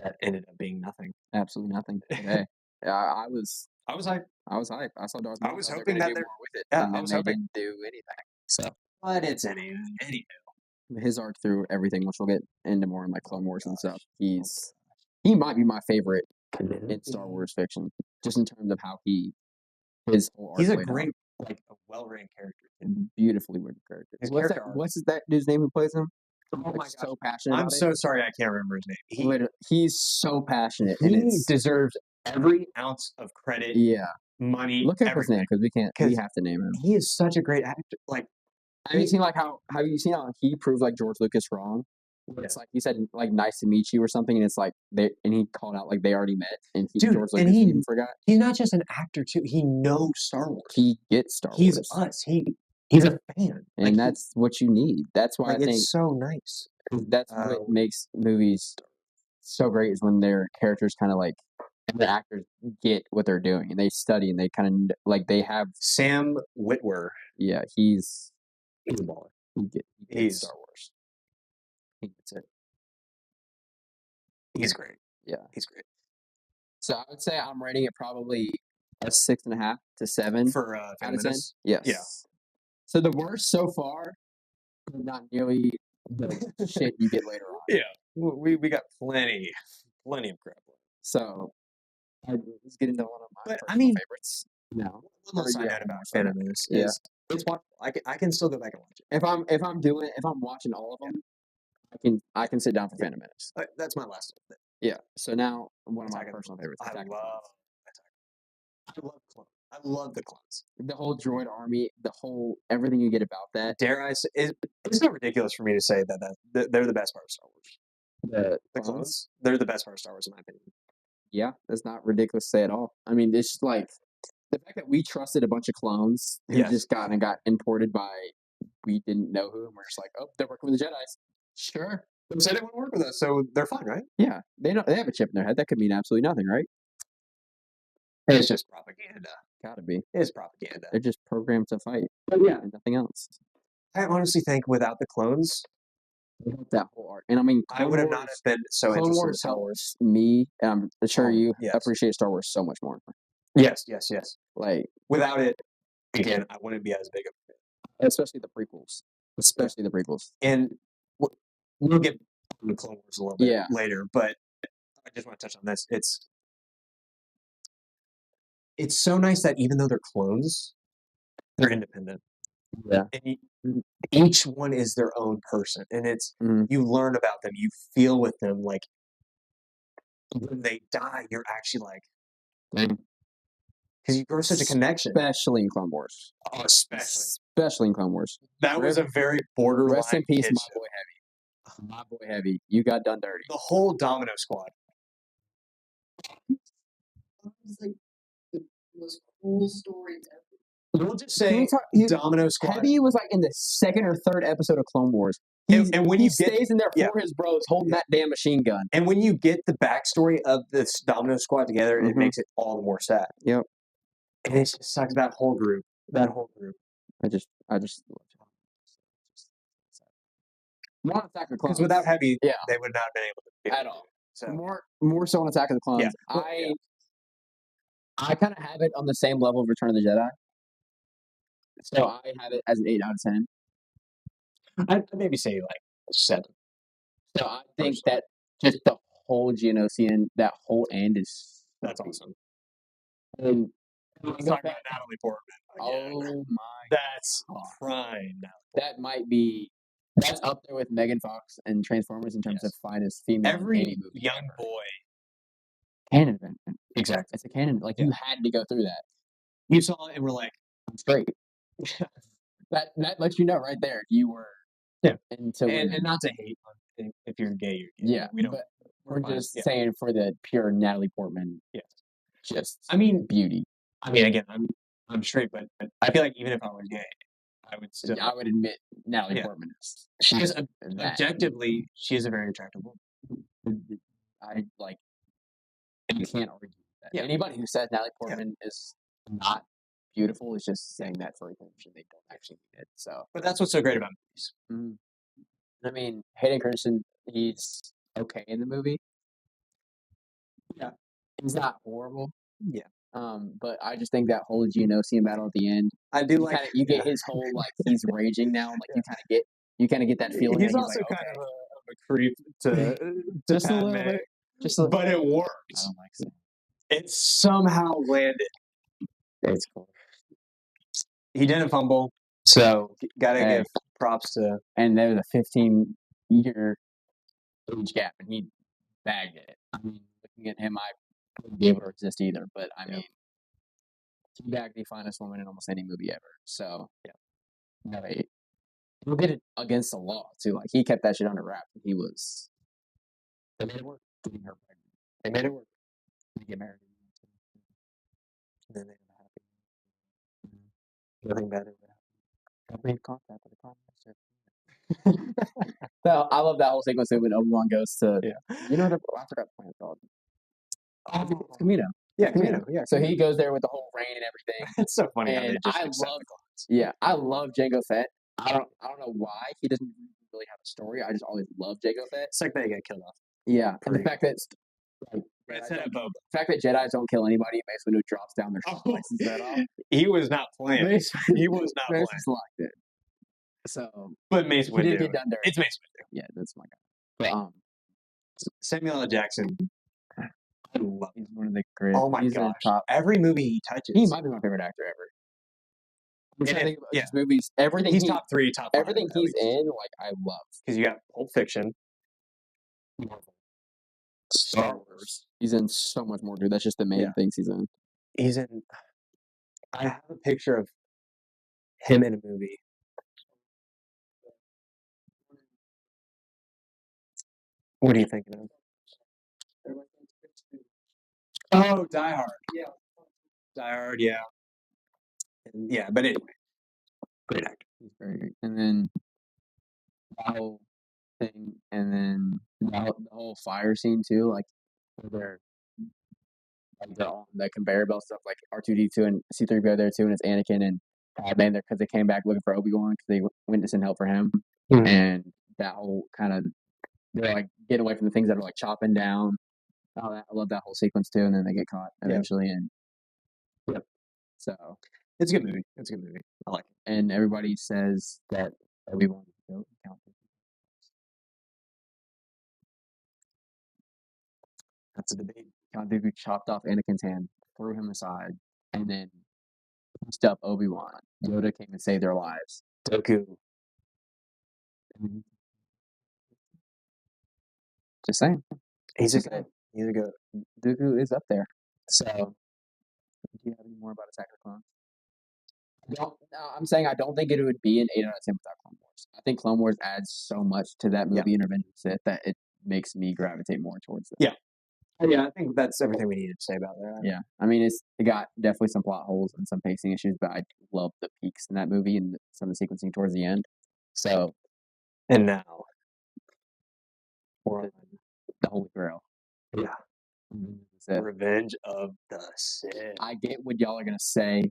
that ended up being nothing. Absolutely nothing. Hey, I was hyped. I was hyped. I saw Darth Maul. I was they're hoping gonna that do they're more with it, yeah, and I then was they hoping. didn't do anything. So, But it's any his arc through everything, which we'll get into more in like Clone Wars and stuff. He might be my favorite in Star Wars fiction, just in terms of how his whole arc He's a played out. great, like a well-written character. Beautifully written character. His What's character arc. What's that dude's name who plays him? Oh my gosh. So passionate. I'm about so it. sorry I can't remember his name. Literally, he's so passionate, and He it's deserves every ounce of credit, yeah. money, Look up his everything. name because we can't. We have to name him. He is such a great actor. Like, have you seen like how you seen how he proved like George Lucas wrong? It's like he said like nice to meet you or something, and it's like he called out like they already met, and George Lucas even forgot. He's not just an actor too. He knows Star Wars. He gets Star He's Wars. us. He's a fan, and that's what you need. That's why I think it's so nice. That's what makes movies so great is when their characters kind of like the actors get what they're doing and they study and they kind of like they have Sam Witwer. Yeah, he's a baller. He gets Star Wars. He gets it. He's great. Yeah, he's great. So I would say I'm rating it probably a 6.5 to 7 for out of 10. Yes. Yeah. So the worst so far, not nearly the shit you get later on. Yeah, we got plenty of crap. So let's get into one of my favorites. No, one more side note about Phantom Menace is it's watchable. I can still go back and watch it. If I'm watching all of them, I can sit down for Phantom Menace. That's my last one. Yeah. So now one of my personal favorites. I love the clones. The whole droid army, everything you get about that. Dare I say, it's not ridiculous for me to say that they're the best part of Star Wars. The clones, they're the best part of Star Wars in my opinion. Yeah, that's not ridiculous to say at all. I mean, it's just like the fact that we trusted a bunch of clones who just got imported by we didn't know who, and we're just like, oh, they're working with the Jedi's. Sure. They said they want to work with us, so they're fine, right? Yeah, they have a chip in their head. That could mean absolutely nothing, right? It's just propaganda. Gotta be. It's propaganda. They're just programmed to fight. But yeah, and nothing else. I honestly think without the clones, that whole arc, and I mean, I would have not have been so interested in Star Wars. Me, and I'm sure you appreciate Star Wars so much more. Yes. Like without it, again, I wouldn't be as big of a fan. Especially the prequels. And we'll get to the Clone Wars a little bit later, but I just want to touch on this. It's so nice that even though they're clones, they're independent. Yeah. And each one is their own person, and it's you learn about them, you feel with them. Like when they die, you're actually like, because you grow such a connection, especially in Clone Wars. Oh, especially in Clone Wars. That was a very borderline. Rest in peace, my boy Heavy. My boy Heavy, you got done dirty. The whole Domino Squad. It was like the most cool story ever. We'll just say Domino Squad. Heavy was like in the second or third episode of Clone Wars. And when he stays in there for his bros holding that damn machine gun. And when you get the backstory of this Domino Squad together, it makes it all the more sad. Yep. And it just sucks that whole group. I just love it. More on Attack of the Clones. Because without Heavy, they would not have been able to do at all. So more so on Attack of the Clones. Yeah. I kind of have it on the same level of Return of the Jedi. So I have it as an 8 out of 10. I'd maybe say like 7. So I think that just the whole Geonosian, that whole end is that's awesome. And let's talk about Natalie Portman. Oh my! That's prime. That might be. That's up there with Megan Fox and Transformers in terms of finest female. Every movie young boy. Canon event. Exactly. It's a canon. Like you had to go through that. You saw it and were like, "It's great." that lets you know right there if you were. Yeah. And not to hate on if you're gay. Yeah. We don't. But we're just saying for the pure Natalie Portman. Yeah. Just. I mean, beauty. I mean, again, I'm straight, but I feel like even if I was gay, I would still. I would admit Natalie Yeah. Portman is. She is that. objectively, she is a very attractive woman. I like. You can't argue with that. Yeah. Anybody who says Natalie Portman is not beautiful is just saying that for attention. They don't actually need it. So, But that's what's so great about movies. I mean, Hayden Christensen, he's okay in the movie. Yeah. He's not horrible. Yeah. But I just think that whole Geonosian battle at the end, I do like. you get his whole like he's raging now, and like you kind of get that feeling. He's that also like, kind of a creep to just a little Padme, bit, just a, but it I worked. don't like saying It somehow landed. it's cool. He didn't fumble, so gotta Hey. give props to. And there was a 15-year age gap, and he bagged it. I mean, looking at him, I wouldn't be able to resist either. But I mean, he bagged the finest woman in almost any movie ever. So he did it against the law too. Like he kept that shit under wraps. He was. They made it work. Getting her pregnant. They made it work. They get married. And then they have a happy. Nothing better. I made contact with the prime minister. So I love that whole sequence when Obi-Wan goes to. Yeah. You know what? I forgot the planet's called. It's Camino. Yeah, Camino. Yeah. So he goes there with the whole rain and everything. It's so funny how they And just I accept love. the clones. Yeah, I love Jango Fett. I don't know why he doesn't really have a story. I just always love Jango Fett. It's like they get killed off. Yeah, and the Pretty fact that Instead of Boba. the fact that Jedi's don't kill anybody, Mace Windu drops down their license that off. He was not playing. Mace, He was not Mace playing. is locked in. So But Mace he Windu. did get done dirty. It's Mace Windu. Yeah, that's my guy. But, Samuel L. Jackson. I love he's one of the greatest. Oh my he's gosh. the top. Every movie he touches. He might be my favorite actor ever. I'm trying to think about yeah. his movies. Everything He's top 3, top 5. everything he's in, like I love. Because you got Pulp Fiction. Star Wars. He's in so much more, dude. That's just the main things he's in. He's in. I have a picture of him in a movie. What are you thinking of? Oh, Die Hard. Yeah. Die Hard, yeah. Yeah, but anyway. Great actor. He's very great. And then the whole thing, and then the whole fire scene too, like where they're on the conveyor belt stuff, like R2D2 and C3PO there too, and it's Anakin and Padme there because they came back looking for Obi-Wan because they went to send help for him, and that whole kind of they're like getting away from the things that are like chopping down. Oh, I love that whole sequence too, and then they get caught eventually, and so it's a good movie. It's a good movie. I like it. And everybody says that Obi-Wan killed Count Dooku. That's a debate. Count Dooku chopped off Anakin's hand, threw him aside, and then pushed up Obi-Wan. Yoda came and saved their lives. Dooku. Just saying. He's a good. He's a good. Dooku is up there. So, do you have any more about Attack of the Clones? I'm saying I don't think it would be an 8 out of 10 without Clone Wars. I think Clone Wars adds so much to that movie and Revenge of the Sith that it makes me gravitate more towards it. Yeah. Yeah, I think that's everything we needed to say about that. Yeah. I mean, it got definitely some plot holes and some pacing issues, but I love the peaks in that movie and some of the sequencing towards the end. So. And now. We're on the Holy Grail. Yeah. Revenge of the Sith. I get what y'all are going to say.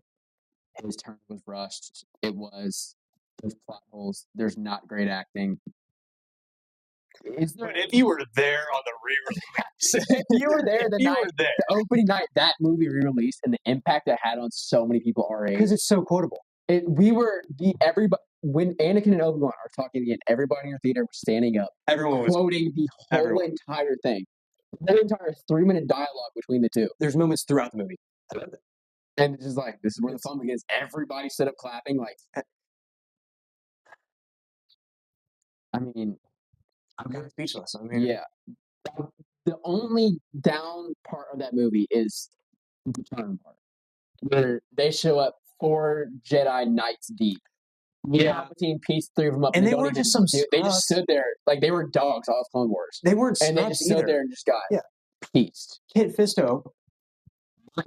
His turn was rushed. It was. There's plot holes. There's not great acting. But if you were there on the re-release, if you were there the opening night, that movie re-released, and the impact it had on so many people our age. Because it's so quotable. Everybody when Anakin and Obi-Wan are talking again, everybody in your theater was standing up. Everyone was quoting the whole entire thing. The entire 3-minute dialogue between the two. There's moments throughout the movie. I love it. And it's just like, this is where the fun begins. Everybody stood up clapping. Like, I mean, I'm kind of speechless. I mean, yeah. The only down part of that movie is the turn part, where they show up 4 Jedi Knights deep. Yeah. Palpatine pieced 3 of them up, and they weren't just some. They just stood there like they were dogs off Clone Wars. They weren't, and they just stood there and just got pieced. Kit Fisto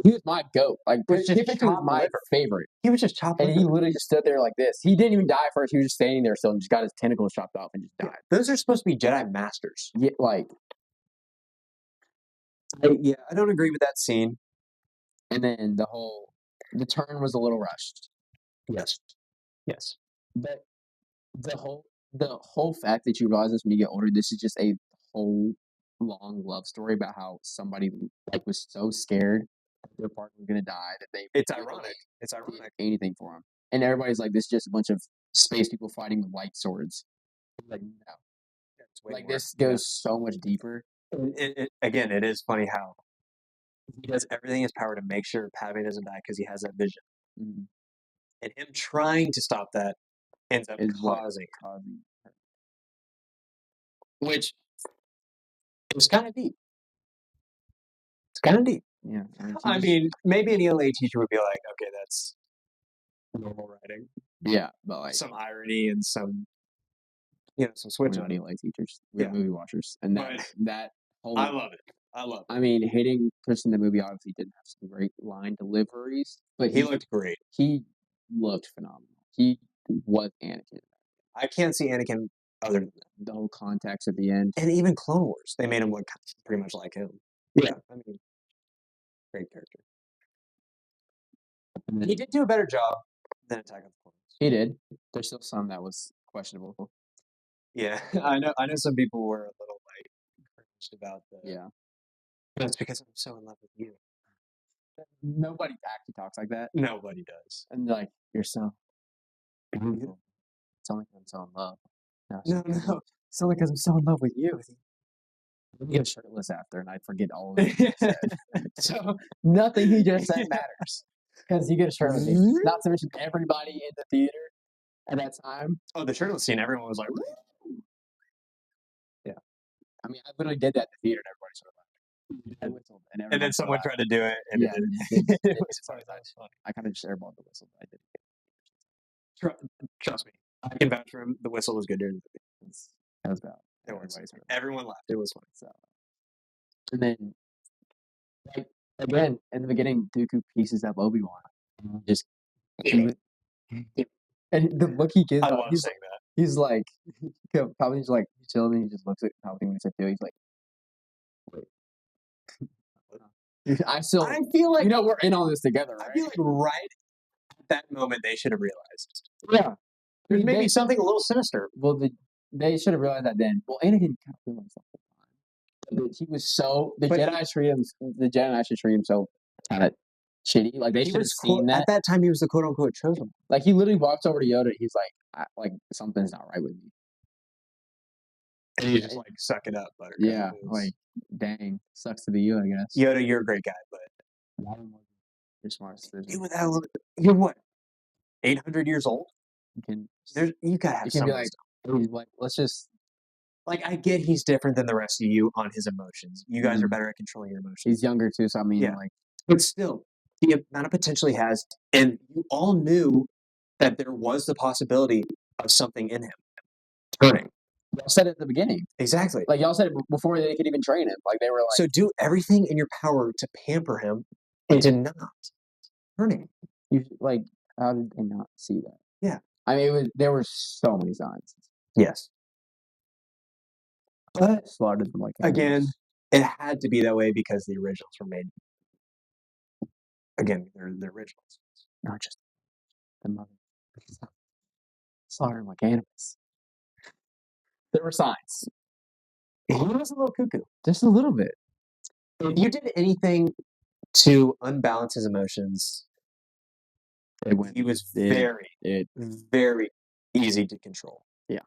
He was my goat. Like Was just Kid Bixby was chopped my liver. favorite. He was just chopped And he liver. literally just stood there like this. He didn't even die first. He was just standing there still and just got his tentacles chopped off and just died. Those are supposed to be Jedi masters. Yeah, like, I don't agree with that scene. and then the turn was a little rushed. Yes. Yes. But the whole fact that you realize this when you get older, this is just a whole long love story about how somebody like was so scared their partner was gonna die that they It's literally ironic. It's did ironic. anything for him. And everybody's like, this is just a bunch of space people fighting with light swords. Like, no. It's way Like more. this goes so much deeper. Again, it is funny how he does everything in his power to make sure Padme doesn't die because he has that vision. Mm-hmm. And him trying to stop that ends up Is what causing, causing her. which was kind of deep. It's kind of deep. Yeah. I mean, maybe an ELA teacher would be like, okay, that's normal writing. Yeah, but like Some irony and some some we're switch not on it. ELA teachers. We're Yeah. movie watchers. And But that whole I love it. I love it. I mean, Hayden Christensen in the movie obviously didn't have some great line deliveries, but He looked great. he looked phenomenal. He was Anakin. I can't see Anakin other than that. The whole context at the end. And even Clone Wars, they made him look pretty much like him. Yeah, I mean, great character. He did do a better job than Attack of the Clones. He did. There's still some that was questionable. Yeah, I know some people were a little like cringed about the. Yeah. That's because I'm so in love with you. Nobody actually talks like that. Nobody does. And they're like, you're so beautiful. It's only because I'm so in love. No. It's only because I'm so in love with you. He was shirtless after, and I forget all of it. He said. So nothing he just said matters because he gets shirtless. Not to mention everybody in the theater at that time. Oh, the shirtless scene! Everyone was like, yeah. I mean, I literally did that in the theater, and everybody sort of laughed. I whistled, and then someone tried to do it, and yeah, it was funny. I kind of just airballed the whistle, but I did it. Trust me, I can vouch for him. The whistle was good during the movie. That was bad. Everyone laughed. It was funny. So, and then, like again, in the beginning, Dooku pieces up Obi-Wan. Just and the look he gives, I love saying that. He's like, Palpatine's like, he's chilling. He just looks at Palpatine when he said, "He's like, wait." I feel like we're in on this together. Right? I feel like right at that moment they should have realized. Yeah, there's maybe something a little sinister. Well, they should have realized that then. Well, Anakin kind of realized that the time. He was so the Jedi should treat him so kind of shitty. Like they should have seen that. At that time, he was the quote unquote chosen one. Like he literally walks over to Yoda. He's like something's not right with me. And you just like suck it up, Buttercup. Yeah, like dang, sucks to be you, I guess. Yoda, you're a great guy, but you're smart. You're what? 800 years old. You gotta have some. Like, let's just. Like, I get he's different than the rest of you on his emotions. You guys are better at controlling your emotions. He's younger too, so I mean, like, but still, the amount of potential he has, and you all knew that there was the possibility of something in him turning. Y'all said it at the beginning. Exactly. Like y'all said it before they could even train him. Like they were like, so do everything in your power to pamper him into not turning. Like, how did they not see that? Yeah. I mean, there were so many signs. Yes. But slaughtered them like again, it had to be that way because the originals were made. Again, they're the originals, not just the mother. Slaughtered them like animals. There were signs. He was a little cuckoo, just a little bit. If you did anything to unbalance his emotions, he was very easy to control. Yeah.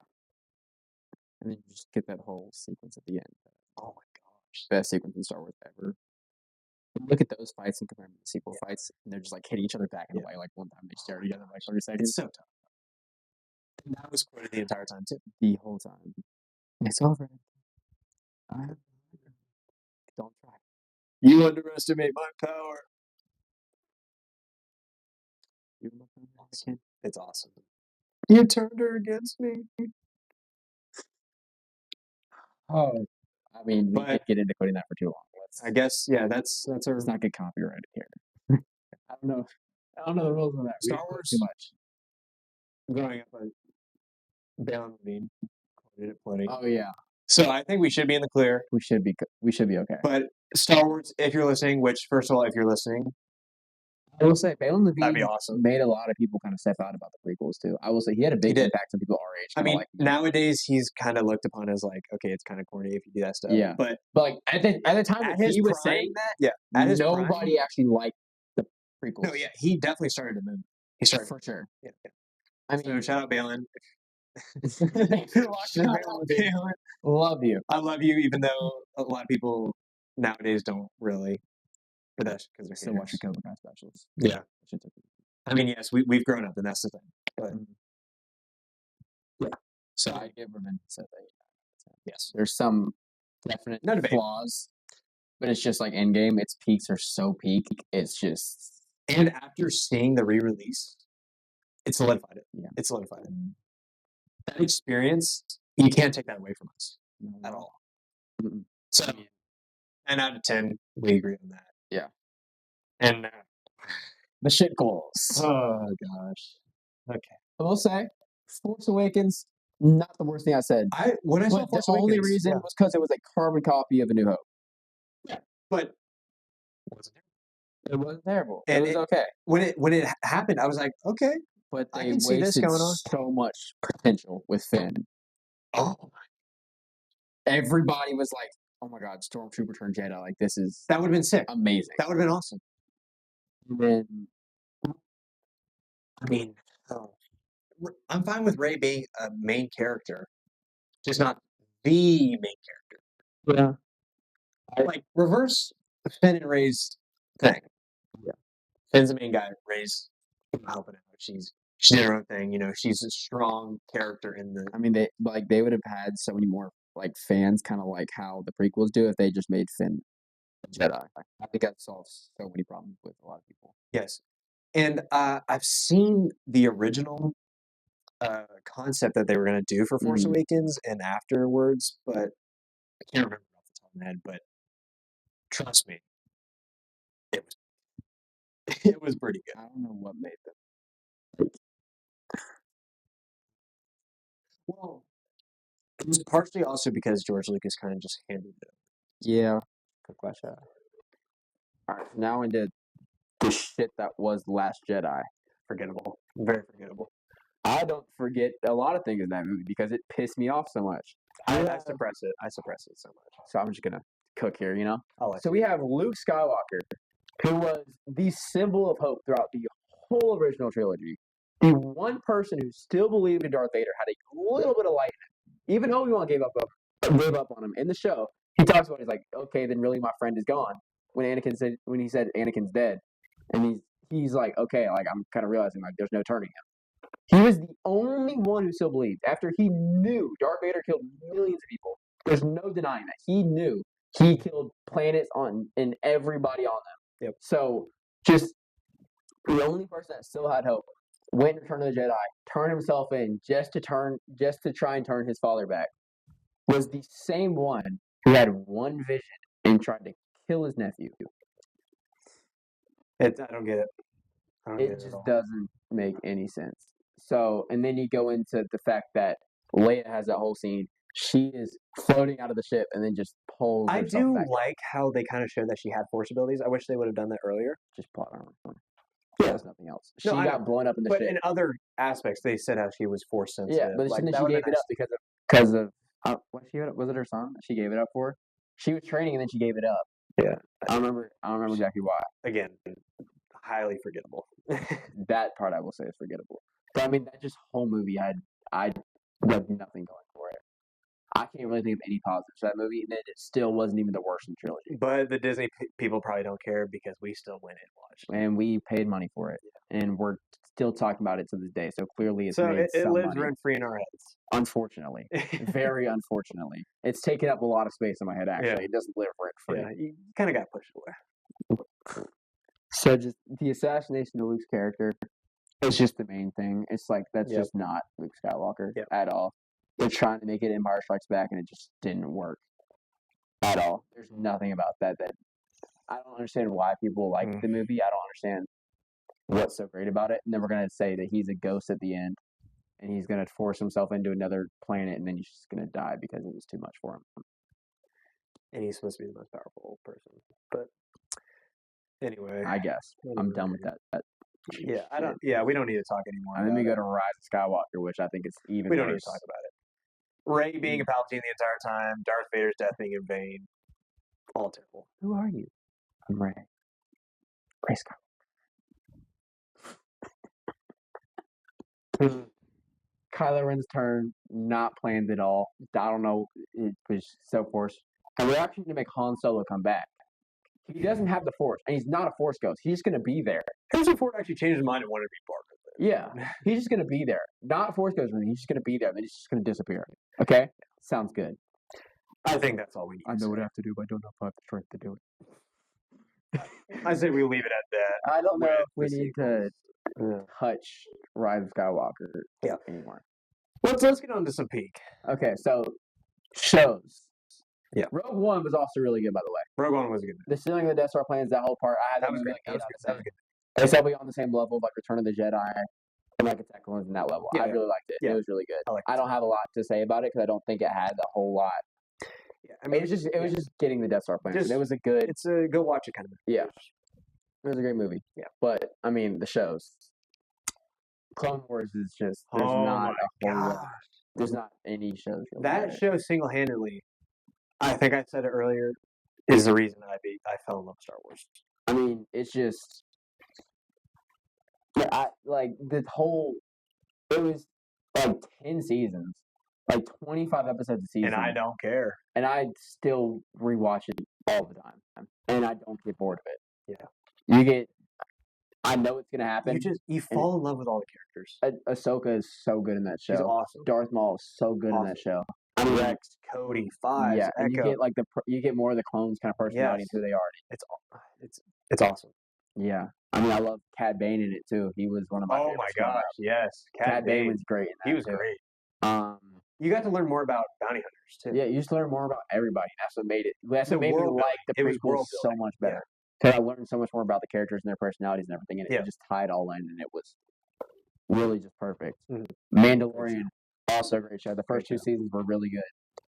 And then you just get that whole sequence at the end. Oh my gosh. Best sequence in Star Wars ever. Look at those fights and compare them to the sequel fights, and they're just like hitting each other back in a way. Like one time they stare together like 30 seconds. It's so tough. And that was quoted the entire time too. The whole time. It's over. Don't try. You underestimate my power. It's awesome. You turned her against me. Oh, I mean, we did get into quoting that for too long. I guess that's our Let's not get copyrighted here. I don't know. I don't know the rules on that. We Star didn't go Wars? too much. growing up. Balin Levine quoted it plenty. Oh yeah, So I think we should be in the clear. we should be okay. But Star Wars, if you're listening, which first of all, if you're listening, I will say Balin that'd Levine be awesome. made a lot of people kind of step out about the prequels too. I will say he had a big did. impact on people our age. I kinda mean, like me. nowadays he's kind of looked upon as like, okay, it's kind of corny if you do that stuff. Yeah. But But like at the time at when his he was prime, saying that, yeah, at his prime, nobody actually liked the prequels. no, yeah, he definitely started a movement. He started for sure. Yeah, yeah. I So mean, shout out Balin. thanks for watching. Shout out Balin. Love you. I love you, even though a lot of people nowadays don't really. But that's because they're Still watch haters. your Cobra Kai specials. Yeah. Shit's okay. I mean, yes, we've grown up, and that's the thing. But yeah, So so I give Revenge of the Sith 8. yes, There's some definite No debate. flaws, but it's just like Endgame. Its peaks are so peak. It's just and after seeing the re-release, it solidified it. Yeah. It solidified it. That experience, you can't take that away from us at all. Mm-mm. So, I mean, 10 out of 10, we agree on that. Yeah. And the shit goals. oh gosh, okay. I will say, Force Awakens, not the worst thing I said. When I saw But the Force only Awakens, reason yeah, was because it was a carbon copy of A New Hope. but wasn't it? It wasn't terrible. And it was okay. When it happened, I was like, okay, But I they can see this wasted going on. so much potential with Finn. Oh, Everybody was like, "Oh my God, Stormtrooper turned Jedi! Like this is that would have been sick. amazing." That would have been awesome. And then I mean, I'm fine with Rey being a main character, just not the main character. Yeah. Like reverse Finn and Rey's thing. Yeah. Finn's the main guy. Rey's helping out. She did her own thing. You know, she's a strong character in the. I mean, they would have had so many more like fans, kind of like how the prequels do, if they just made Finn a Jedi. I think that solves so many problems with a lot of people. Yes, and I've seen the original concept that they were going to do for Force Mhm. Awakens and afterwards, but I can't remember off the top of my head. But trust me, it was it was pretty good. I don't know what made them. Well, it was partially also because George Lucas kind of just handed it Yeah. to Flash out. All right, now into the shit that was Last Jedi. Forgettable, very forgettable. I don't forget a lot of things in that movie because it pissed me off so much. I suppress it. I suppress it so much. So I'm just gonna cook here, you know. I'll let So we have Luke Skywalker, who was the symbol of hope throughout the whole original trilogy. The one person who still believed in Darth Vader had a little bit of light in him. Even Obi-Wan gave up on him in the show. He talks about it, he's like, okay, then really my friend is gone. When he said Anakin's dead, and he's like, okay, like I'm kind of realizing like there's no turning him. He was the only one who still believed after he knew Darth Vader killed millions of people. There's no denying that. He knew he killed planets and everybody on them. Yep. So just the only person that still had hope went in Return of the Jedi, turned himself in just to try and turn his father back, was the same one who had one vision and tried to kill his nephew. I don't get it. I don't get It it at just all. doesn't make any sense. So, and then you go into the fact that Leia has that whole scene. She is floating out of the ship and then just pulls I herself do back. like how they kind of showed that she had force abilities. I wish they would have done that earlier. Just plot armor. Yeah. There's nothing else. She No, I got know. blown up in the But ship. in other aspects, they said how she was force sensitive. Yeah, but like, then that she would gave have it up because of what she was it her son that she gave it up for? She was training and then she gave it up. Yeah. I don't remember exactly why. Again, highly forgettable. That part I will say is forgettable. But I mean that just whole movie I had nothing going for it. I can't really think of any positives to that movie, and it still wasn't even the worst in the trilogy. But the Disney people probably don't care because we still went and watched. And we paid money for it, and we're still talking about it to this day. So clearly, it's made it some lives money. rent free in our heads. Unfortunately, very unfortunately, it's taken up a lot of space in my head. Actually, Yeah. It doesn't live rent free. Yeah, you kind of got pushed away. So just the assassination of Luke's character is just the main thing. It's like that's Yep. just not Luke Skywalker Yep. at all. They're trying to make it Empire Strikes Back, and it just didn't work. at all. There's nothing about that I don't understand why people like the movie. I don't understand what's so great about it. And then we're gonna say that he's a ghost at the end, and he's gonna force himself into another planet, and then he's just gonna die because it was too much for him. And he's supposed to be the most powerful person. But anyway, I guess I'm done with that. Yeah, I don't. Yeah, we don't need to talk anymore. And then we go to Rise of Skywalker, which I think is even. We worse. don't need to talk about it. Ray being a Palpatine the entire time, Darth Vader's death being in vain, all terrible. Who are you? I'm Ray. Ray Skywalker. Kylo Ren's turn, not planned at all. I don't know. It was so forced. And we're actually going to make Han Solo come back. He doesn't have the Force, and he's not a Force ghost. He's just going to be there. Harrison Ford actually changed his mind and wanted to be part of it. Yeah, he's just going to be there. Not a Force ghost, he's just going to be there. Then he's just going to disappear. Okay? Sounds good. I think that's all we need. I know what I have to do, but I don't know if I have the strength to do it. I say we leave it at that. I don't know if we need to touch Rise of Skywalker anymore. Let's get on to some peak. Okay, so shows. Yeah. Rogue One was also really good, by the way. Rogue One was good. The stealing of the Death Star plans, that whole part, I had that was great. That was good. It's probably on the same level of like Return of the Jedi and like Attack of the Clones in that level. I really liked it. Yeah. It was really good. I don't have a lot to say about it because I don't think it had a whole lot. Yeah, I mean, it was just getting the Death Star plans. And it was a good. It's a go watch it kind of movie. Yeah, it was a great movie. Yeah, but I mean the shows. Clone Wars is just there's not a whole lot. There's not any shows. That show single-handedly, I think I said it earlier, is the reason I fell in love with Star Wars. I mean, it's just like the whole. It was like 10 seasons, like 25 episodes a season, and I don't care. And I still rewatch it all the time, and I don't get bored of it. Yeah, I know it's gonna happen. You fall in love with all the characters. Ahsoka is so good in that show. She's awesome. Darth Maul is so good in that show. Rex, Cody, Fives, yeah, and Echo. you get more of the clones kind of personality and who they are. It's awesome. Yeah, I mean, I love Cad Bane in it too. He was one of my. Oh my gosh, yes, Cad Bane was great. In that he was too. great. You got to learn more about bounty hunters too. Yeah, you just learn more about everybody. That's what made it. That's what made me like the prequels so much better. Because I learned so much more about the characters and their personalities and everything, and it just tied all in, and it was really just perfect. Mandalorian, also a great show. The first 2 seasons were really good.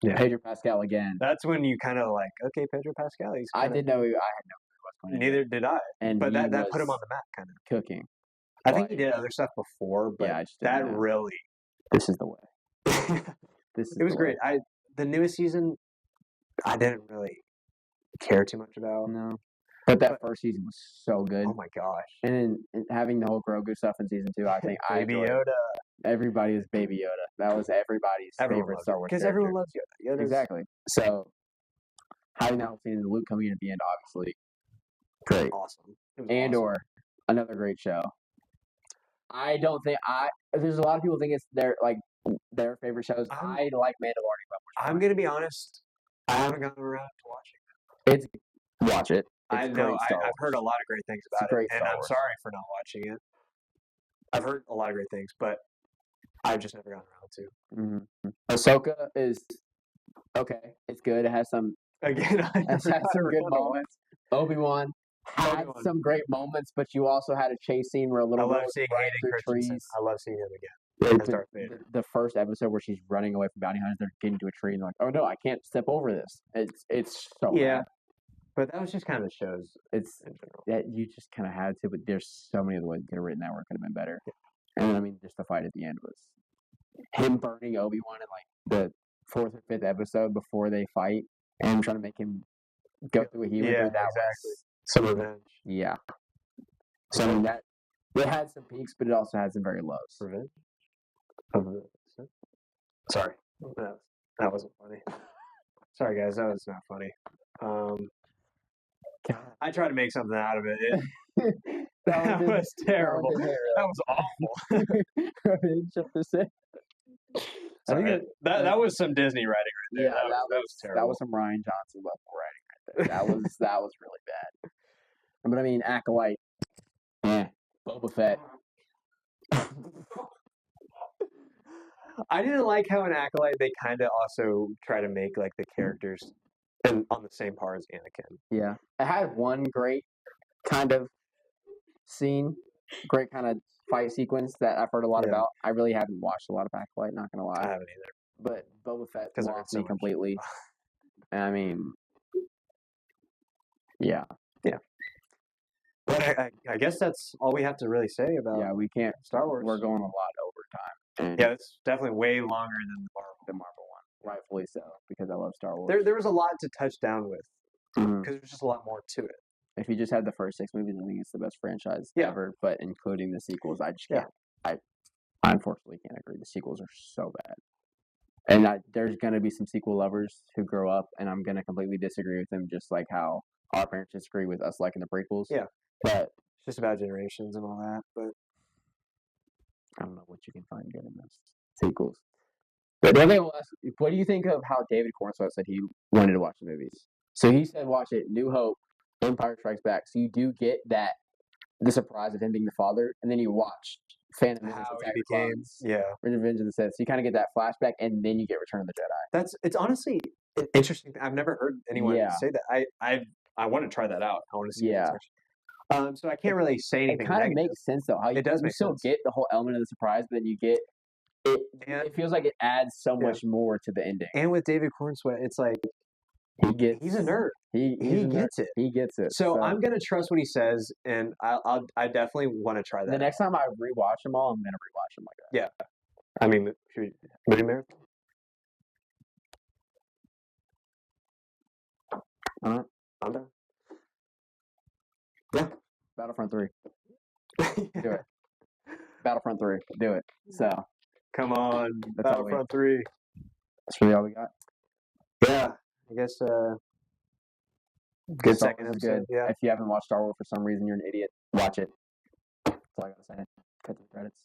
Yeah. Pedro Pascal again. That's when you kind of like, okay, Pedro Pascal. I did know. I had no clue what's going on. Neither did I. But that put him on the map, kind of. Cooking. I think he did other stuff before, but that really. This is the way. It was great. The newest season, I didn't really care too much about. No. But that first season was so good. Oh my gosh! And then having the whole Grogu stuff in season 2, I think Baby Yoda. Everybody was Baby Yoda. That was everybody's favorite Star Wars because everyone loves Yoda. Exactly. So having that whole scene, Luke coming in at the end, obviously, great, awesome. Andor, another great show. I don't think there's a lot of people think it's their favorite shows. I like Mandalorian. I'm gonna be honest. I haven't gotten around to watching it. Watch it. I know. I've heard a lot of great things about it, and I'm sorry for not watching it. I've heard a lot of great things, but I've just never gotten around to. Ahsoka is okay. It's good. It has some good moments. Obi-Wan had some great moments, but you also had a chase scene where a little girl was running through trees. I love seeing him again. The first episode where she's running away from bounty hunters, they're getting to a tree and they're like, "Oh no, I can't step over this." It's so bad. But that was just kind of the shows. It's in general that you just kind of had to. But there's so many of the ways you could have written that where it could have been better. And I mean, just the fight at the end was him burning Obi-Wan in like the 4th or 5th episode before they fight, and trying to make him go through what he went through. That was some revenge. Yeah. So I mean that it had some peaks, but it also had some very lows. Revenge. Sorry, that wasn't funny. Sorry, guys, that was not funny. I tried to make something out of it. That was terrible. That was awful. Sorry, that was some Disney writing right there. Yeah, that was terrible. That was some Ryan Johnson level writing right there. That was really bad. But I mean, Acolyte, Boba Fett. I didn't like how in Acolyte they kind of also try to make like the characters and on the same par as Anakin. Yeah, it had one great kind of scene, great kind of fight sequence that I've heard a lot Yeah. about. I really haven't watched a lot of Backlight, not gonna I lie, haven't either. but Boba Fett 'Cause I read lost so me much. completely. I mean, yeah, But I guess that's all we have to really say about yeah, we can't. Star Wars. We're going a lot over time. Yeah, it's definitely way longer than The Marvel one, rightfully so, because I love Star Wars. there was a lot to touch down with Mhm. because there's just a lot more to it. If you just had the first 6 movies, I think it's the best franchise Yeah. ever. But including the sequels, I just Yeah. can't. I unfortunately can't agree. The sequels are so bad. And there's going to be some sequel lovers who grow up, and I'm going to completely disagree with them, just like how our parents disagree with us liking the prequels. Yeah. But It's just about generations and all that. But I don't know what you can find good in those sequels. But the other thing was, what do you think of how David Cornswell said he wanted to watch the movies? So he said watch it, New Hope, Empire Strikes Back. So you do get the surprise of him being the father, and then you watch Phantom Menace, how Attack he of the became, Clones, yeah, Revenge of the Sith. So you kind of get that flashback, and then you get Return of the Jedi. it's honestly an interesting. I've never heard anyone Yeah. say that. I want to try that out. I want to see. Yeah. What it's actually. So I can't really say anything. It kind of negative. makes sense though. How It does you make still sense. get the whole element of the surprise, but then you get it. And- It feels like it adds so Yeah. much more to the ending. And with David Cornsweet, it's like he's a nerd. He gets it. He gets it. So I'm gonna trust what he says, and I definitely want to try that. The next time I rewatch them all, I'm gonna rewatch them like that. Yeah. I mean, should we movie marathon? I'm done. Yeah. Battlefront 3. Do it. Battlefront 3. Do it. So Come on, That's all we- Battlefront 3. that's really all we got. Yeah, I guess. Good Star Wars is good. Yeah. If you haven't watched Star Wars for some reason, you're an idiot. Watch it. That's all I gotta say. Cut to the credits.